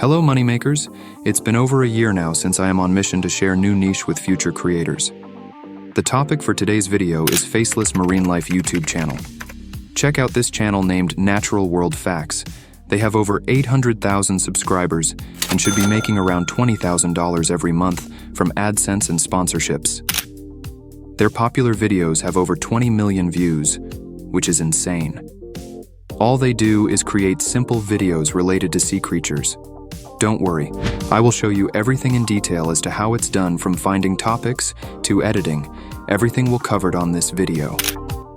Hello moneymakers, it's been over a year now since I am on mission to share new niche with future creators. The topic for today's video is Faceless Marine Life YouTube channel. Check out this channel named Natural World Facts. They have over 800,000 subscribers and should be making around $20,000 every month from AdSense and sponsorships. Their popular videos have over 20 million views, which is insane. All they do is create simple videos related to sea creatures. Don't worry, I will show you everything in detail as to how it's done from finding topics to editing. Everything will covered on this video.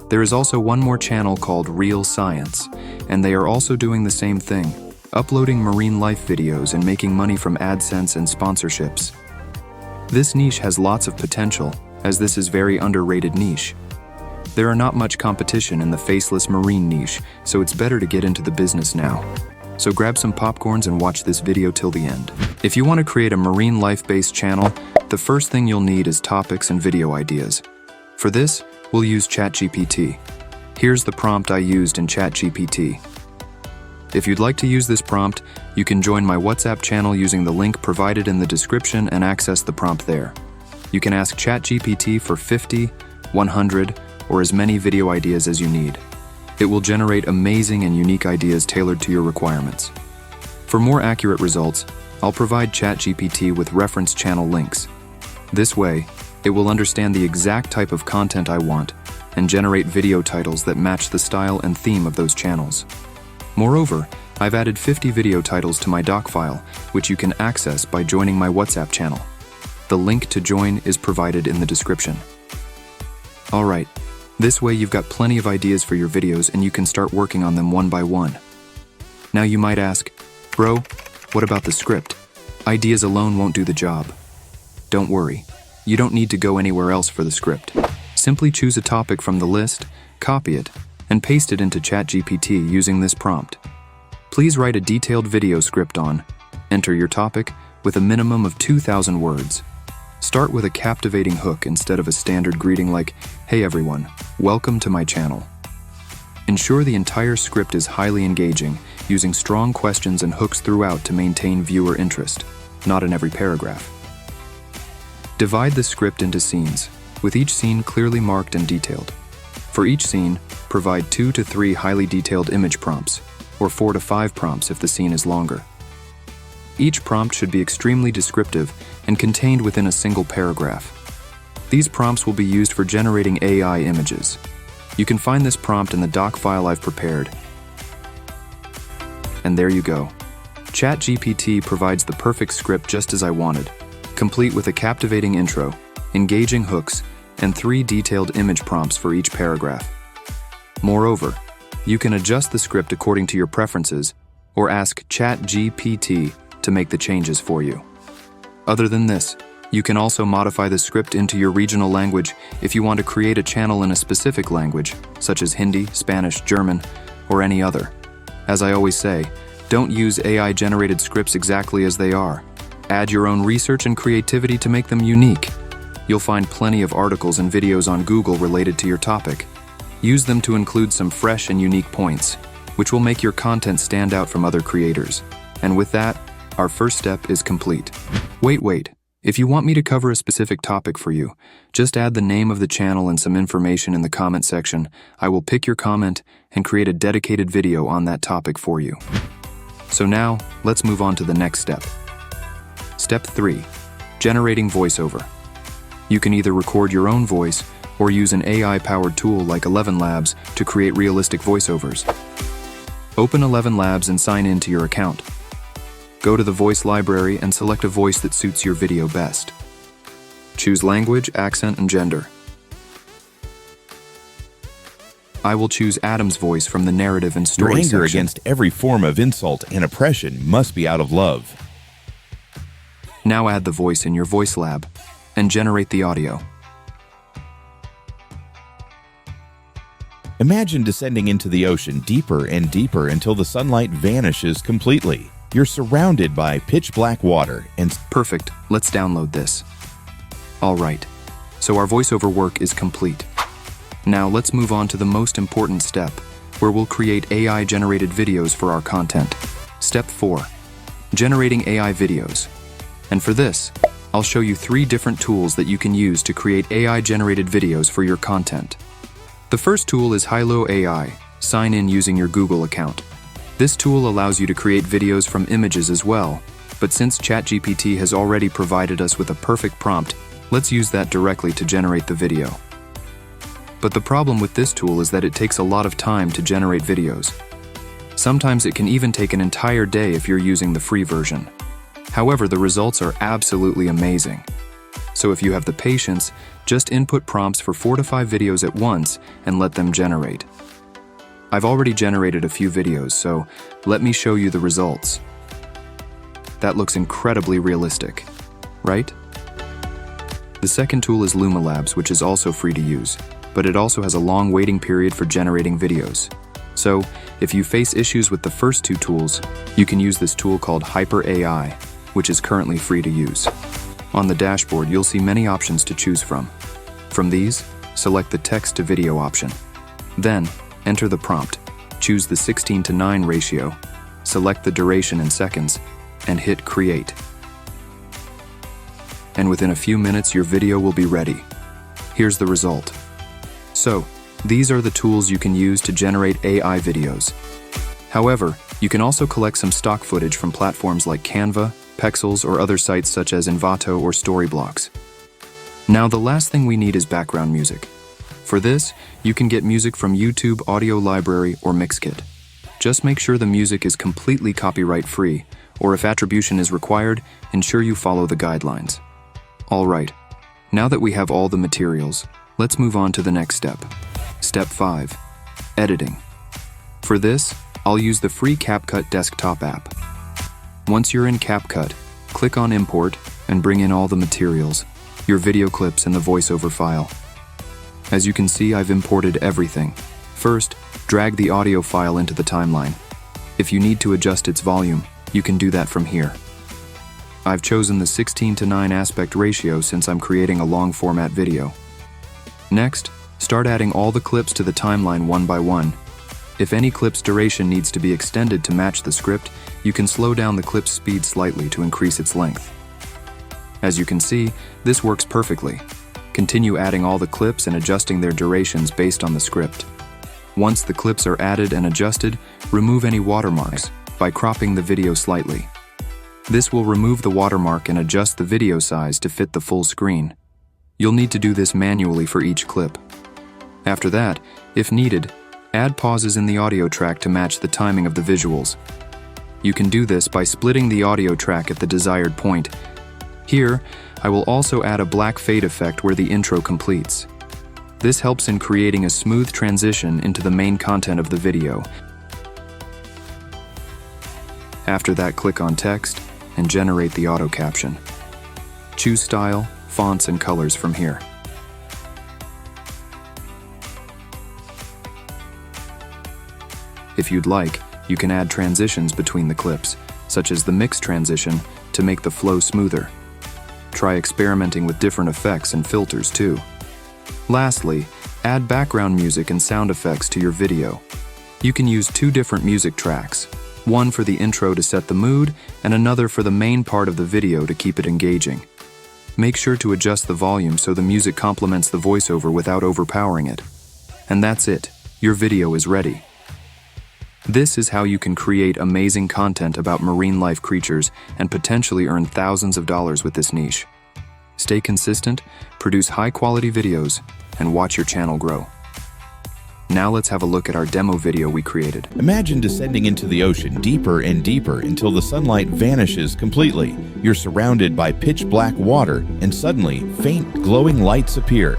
There is also one more channel called Real Science, and they are also doing the same thing, uploading marine life videos and making money from AdSense and sponsorships. This niche has lots of potential, as this is very underrated niche. There are not much competition in the faceless marine niche, so it's better to get into the business now. So grab some popcorns and watch this video till the end. If you want to create a marine life-based channel, the first thing you'll need is topics and video ideas. For this, we'll use ChatGPT. Here's the prompt I used in ChatGPT. If you'd like to use this prompt, you can join my WhatsApp channel using the link provided in the description and access the prompt there. You can ask ChatGPT for 50, 100, or as many video ideas as you need. It will generate amazing and unique ideas tailored to your requirements. For more accurate results, I'll provide ChatGPT with reference channel links. This way, it will understand the exact type of content I want and generate video titles that match the style and theme of those channels. Moreover, I've added 50 video titles to my doc file, which you can access by joining my WhatsApp channel. The link to join is provided in the description. Alright, this way you've got plenty of ideas for your videos and you can start working on them one by one. Now you might ask, bro, what about the script? Ideas alone won't do the job. Don't worry, you don't need to go anywhere else for the script. Simply choose a topic from the list, copy it, and paste it into ChatGPT using this prompt. Please write a detailed video script on, enter your topic with a minimum of 2,000 words. Start with a captivating hook instead of a standard greeting like, "Hey everyone, welcome to my channel." Ensure the entire script is highly engaging, using strong questions and hooks throughout to maintain viewer interest, not in every paragraph. Divide the script into scenes, with each scene clearly marked and detailed. For each scene, provide 2 to 3 highly detailed image prompts, or 4 to 5 prompts if the scene is longer. Each prompt should be extremely descriptive and contained within a single paragraph. These prompts will be used for generating AI images. You can find this prompt in the doc file I've prepared. And there you go. ChatGPT provides the perfect script just as I wanted, complete with a captivating intro, engaging hooks, and 3 detailed image prompts for each paragraph. Moreover, you can adjust the script according to your preferences or ask ChatGPT to make the changes for you. Other than this, you can also modify the script into your regional language if you want to create a channel in a specific language, such as Hindi, Spanish, German, or any other. As I always say, don't use AI-generated scripts exactly as they are. Add your own research and creativity to make them unique. You'll find plenty of articles and videos on Google related to your topic. Use them to include some fresh and unique points, which will make your content stand out from other creators. And with that, our first step is complete. Wait. If you want me to cover a specific topic for you, just add the name of the channel and some information in the comment section. I will pick your comment and create a dedicated video on that topic for you. So now, let's move on to the next step. Step 3. Generating voiceover. You can either record your own voice or use an AI-powered tool like 11 Labs to create realistic voiceovers. Open 11 Labs and sign in to your account. Go to the voice library and select a voice that suits your video best. Choose language, accent, and gender. I will choose Adam's voice from the narrative and story section. Your anger against every form of insult and oppression must be out of love. Now add the voice in your voice lab and generate the audio. Imagine descending into the ocean deeper and deeper until the sunlight vanishes completely. You're surrounded by pitch black water and... Perfect, let's download this. Alright, so our voiceover work is complete. Now let's move on to the most important step, where we'll create AI-generated videos for our content. Step 4. generating AI videos. And for this, I'll show you 3 different tools that you can use to create AI-generated videos for your content. The first tool is Hailuo AI. Sign in using your Google account. This tool allows you to create videos from images as well, but since ChatGPT has already provided us with a perfect prompt, let's use that directly to generate the video. But the problem with this tool is that it takes a lot of time to generate videos. Sometimes it can even take an entire day if you're using the free version. However, the results are absolutely amazing. So if you have the patience, just input prompts for 4 to 5 videos at once and let them generate. I've already generated a few videos, so let me show you the results. That looks incredibly realistic, right? The second tool is Luma Labs, which is also free to use, but it also has a long waiting period for generating videos. So, if you face issues with the first 2 tools, you can use this tool called Hyper AI, which is currently free to use. On the dashboard, you'll see many options to choose from. From these, select the text to video option. Then, enter the prompt, choose the 16:9 ratio, select the duration in seconds, and hit create. And within a few minutes, your video will be ready. Here's the result. So, these are the tools you can use to generate AI videos. However, you can also collect some stock footage from platforms like Canva, Pexels, or other sites such as Envato or Storyblocks. Now, the last thing we need is background music. For this, you can get music from YouTube Audio Library or Mixkit. Just make sure the music is completely copyright-free, or if attribution is required, ensure you follow the guidelines. Alright, now that we have all the materials, let's move on to the next step. Step 5. Editing. For this, I'll use the free CapCut desktop app. Once you're in CapCut, click on Import and bring in all the materials, your video clips and the voiceover file. As you can see, I've imported everything. First, drag the audio file into the timeline. If you need to adjust its volume, you can do that from here. I've chosen the 16:9 aspect ratio since I'm creating a long format video. Next, start adding all the clips to the timeline one by one. If any clip's duration needs to be extended to match the script, you can slow down the clip's speed slightly to increase its length. As you can see, this works perfectly. Continue adding all the clips and adjusting their durations based on the script. Once the clips are added and adjusted, remove any watermarks by cropping the video slightly. This will remove the watermark and adjust the video size to fit the full screen. You'll need to do this manually for each clip. After that, if needed, add pauses in the audio track to match the timing of the visuals. You can do this by splitting the audio track at the desired point. Here, I will also add a black fade effect where the intro completes. This helps in creating a smooth transition into the main content of the video. After that, click on Text and generate the auto caption. Choose style, fonts, and colors from here. If you'd like, you can add transitions between the clips, such as the mix transition, to make the flow smoother. Try experimenting with different effects and filters too. Lastly, add background music and sound effects to your video. You can use 2 different music tracks, one for the intro to set the mood and another for the main part of the video to keep it engaging. Make sure to adjust the volume so the music complements the voiceover without overpowering it. And that's it, your video is ready. This is how you can create amazing content about marine life creatures and potentially earn thousands of dollars with this niche. Stay consistent, produce high-quality videos, and watch your channel grow. Now let's have a look at our demo video we created. Imagine descending into the ocean deeper and deeper until the sunlight vanishes completely. You're surrounded by pitch black water, and suddenly, faint glowing lights appear.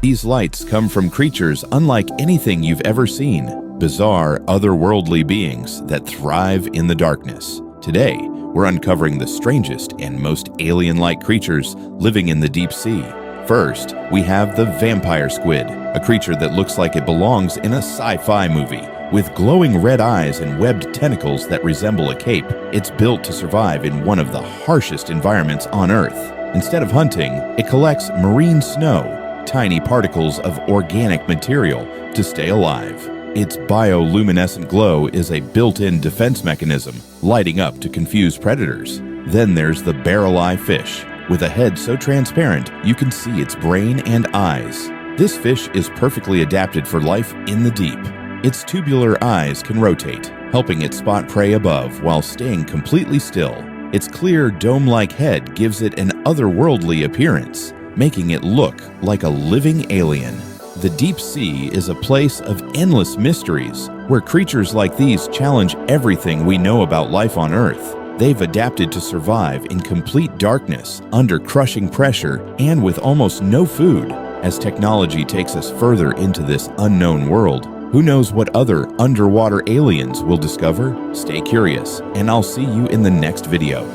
These lights come from creatures unlike anything you've ever seen, bizarre, otherworldly beings that thrive in the darkness. Today, we're uncovering the strangest and most alien-like creatures living in the deep sea. First, we have the vampire squid, a creature that looks like it belongs in a sci-fi movie. With glowing red eyes and webbed tentacles that resemble a cape, it's built to survive in one of the harshest environments on Earth. Instead of hunting, it collects marine snow, tiny particles of organic material, to stay alive. Its bioluminescent glow is a built-in defense mechanism, lighting up to confuse predators. Then there's the barrel-eye fish, with a head so transparent you can see its brain and eyes. This fish is perfectly adapted for life in the deep. Its tubular eyes can rotate, helping it spot prey above while staying completely still. Its clear, dome-like head gives it an otherworldly appearance, making it look like a living alien. The deep sea is a place of endless mysteries, where creatures like these challenge everything we know about life on Earth. They've adapted to survive in complete darkness, under crushing pressure, and with almost no food. As technology takes us further into this unknown world, who knows what other underwater aliens we'll discover? Stay curious, and I'll see you in the next video.